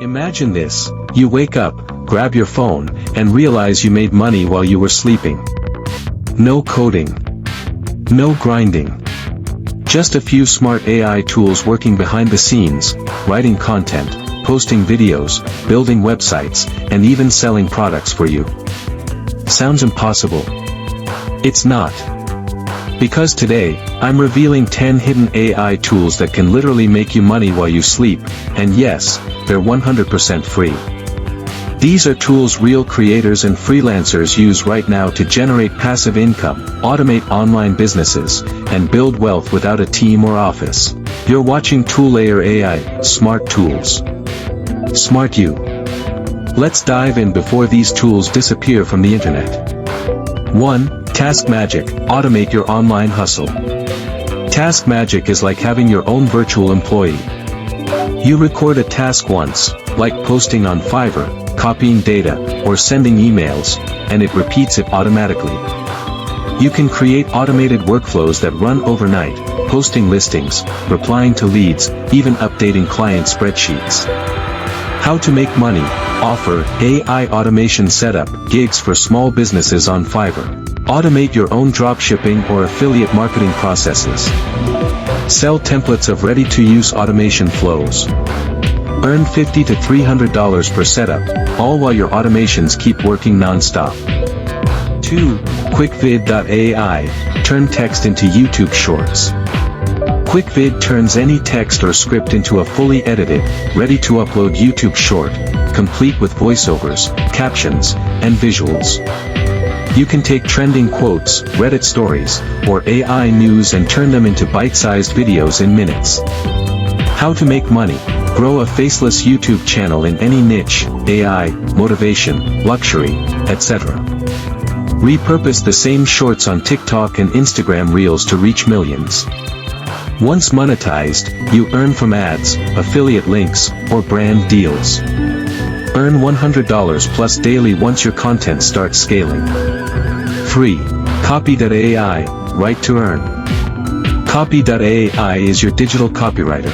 Imagine this, you wake up, grab your phone, and realize you made money while you were sleeping. No coding. No grinding. Just a few smart AI tools working behind the scenes, writing content, posting videos, building websites, and even selling products for you. Sounds impossible? It's not. Because today, I'm revealing 10 hidden AI tools that can literally make you money while you sleep, and yes, they're 100% free. These are tools real creators and freelancers use right now to generate passive income, automate online businesses, and build wealth without a team or office. You're watching Toollayer AI, Smart Tools. Smart you. Let's dive in before these tools disappear from the internet. 1. TaskMagic, automate your online hustle. TaskMagic is like having your own virtual employee. You record a task once, like posting on Fiverr, copying data, or sending emails, and it repeats it automatically. You can create automated workflows that run overnight, posting listings, replying to leads, even updating client spreadsheets. How to make money, offer, AI automation setup, gigs for small businesses on Fiverr. Automate your own dropshipping or affiliate marketing processes. Sell templates of ready-to-use automation flows. Earn $50 to $300 per setup, all while your automations keep working non-stop. 2. QuickVid.ai, turn text into YouTube Shorts. QuickVid turns any text or script into a fully edited, ready-to-upload YouTube short, complete with voiceovers, captions, and visuals. You can take trending quotes, Reddit stories, or AI news and turn them into bite-sized videos in minutes. How to make money, grow a faceless YouTube channel in any niche, AI, motivation, luxury, etc. Repurpose the same shorts on TikTok and Instagram Reels to reach millions. Once monetized, you earn from ads, affiliate links, or brand deals. Earn $100 plus daily once your content starts scaling. 3. Copy.ai, write to earn. Copy.ai is your digital copywriter.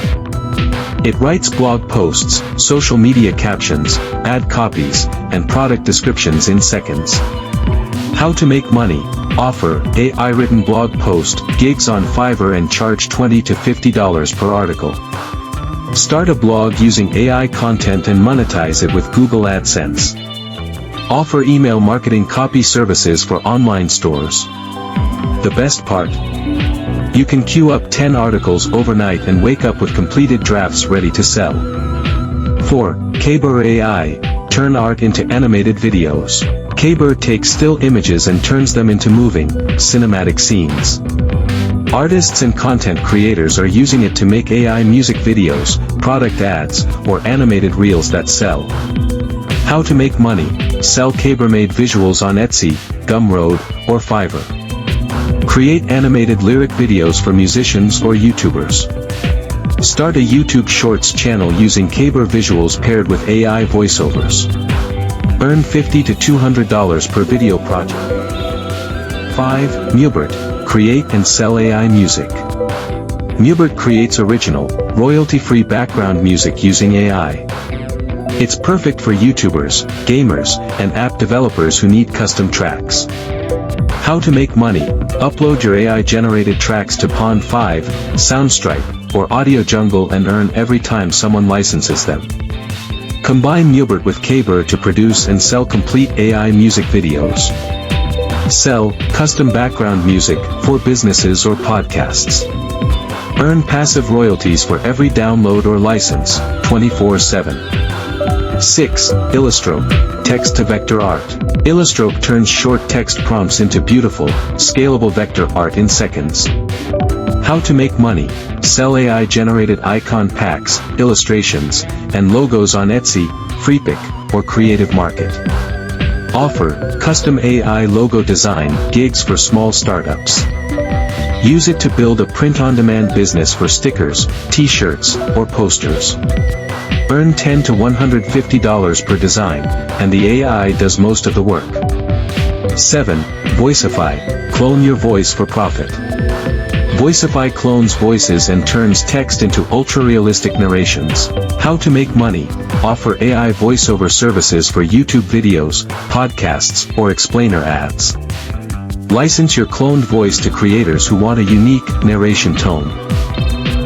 It writes blog posts, social media captions, ad copies, and product descriptions in seconds. How to make money, offer, AI written blog post, gigs on Fiverr and charge $20 to $50 per article. Start a blog using AI content and monetize it with Google AdSense. Offer email marketing copy services for online stores. The best part? You can queue up 10 articles overnight and wake up with completed drafts ready to sell. 4. Kaiber AI, turn art into animated videos. Kaiber takes still images and turns them into moving, cinematic scenes. Artists and content creators are using it to make AI music videos, product ads, or animated reels that sell. How to make money, sell Kaiber-made visuals on Etsy, Gumroad, or Fiverr. Create animated lyric videos for musicians or YouTubers. Start a YouTube Shorts channel using Kaiber visuals paired with AI voiceovers. Earn $50 to $200 per video project. 5. Mubert, create and sell AI music. Mubert creates original, royalty-free background music using AI. It's perfect for YouTubers, gamers, and app developers who need custom tracks. How to make money, upload your AI-generated tracks to Pond5, Soundstripe, or Audio Jungle and earn every time someone licenses them. Combine Mubert with Kaiber to produce and sell complete AI music videos. Sell custom background music for businesses or podcasts. Earn passive royalties for every download or license, 24/7. 6. Illustroke, text to vector art. Illustroke turns short text prompts into beautiful, scalable vector art in seconds. How to make money, sell AI-generated icon packs, illustrations, and logos on Etsy, Freepik, or Creative Market. Offer, custom AI logo design, gigs for small startups. Use it to build a print-on-demand business for stickers, t-shirts, or posters. Earn $10 to $150 per design, and the AI does most of the work. 7. Voicify, clone your voice for profit. Voicify clones voices and turns text into ultra-realistic narrations. How to make money, offer AI voiceover services for YouTube videos, podcasts, or explainer ads. License your cloned voice to creators who want a unique narration tone.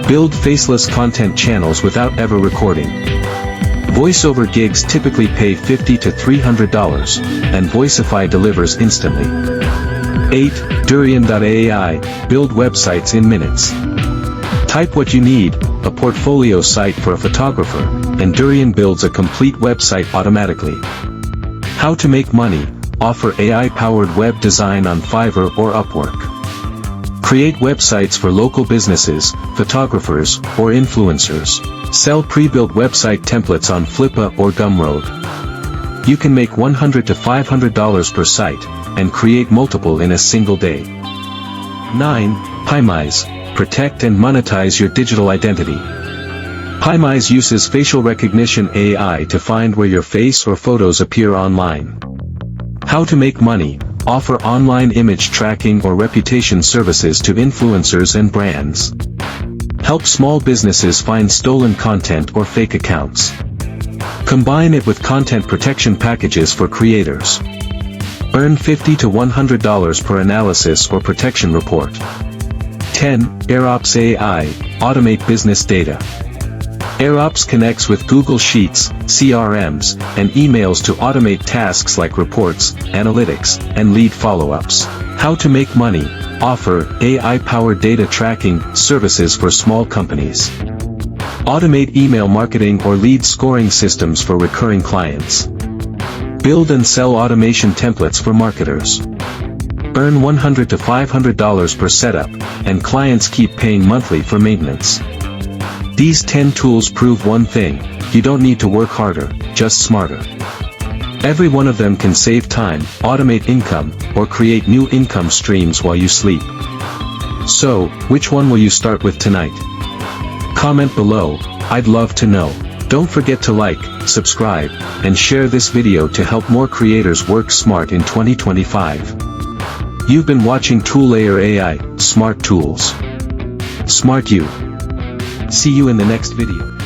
Build faceless content channels without ever recording. Voiceover gigs typically pay $50 to $300, and Voicify delivers instantly. 8. Durian.AI, build websites in minutes. Type what you need, a portfolio site for a photographer, and Durian builds a complete website automatically. How to make money, offer AI-powered web design on Fiverr or Upwork. Create websites for local businesses, photographers, or influencers. Sell pre-built website templates on Flippa or Gumroad. You can make $100 to $500 per site, and create multiple in a single day. 9. Pimeyes, protect and monetize your digital identity. Pimeyes uses facial recognition AI to find where your face or photos appear online. How to make money, offer online image tracking or reputation services to influencers and brands. Help small businesses find stolen content or fake accounts. Combine it with content protection packages for creators. Earn $50 to $100 per analysis or protection report. 10. AirOps AI, automate business data. AirOps connects with Google Sheets, CRMs, and emails to automate tasks like reports, analytics, and lead follow-ups. How to make money, offer AI-powered data tracking services for small companies. Automate email marketing or lead scoring systems for recurring clients. Build and sell automation templates for marketers. Earn $100 to $500 per setup, and clients keep paying monthly for maintenance. These 10 tools prove one thing: you don't need to work harder, just smarter. Every one of them can save time, automate income, or create new income streams while you sleep. So, which one will you start with tonight? Comment below, I'd love to know. Don't forget to like, subscribe, and share this video to help more creators work smart in 2025. You've been watching Toollayer AI, Smart Tools. Smart you. See you in the next video.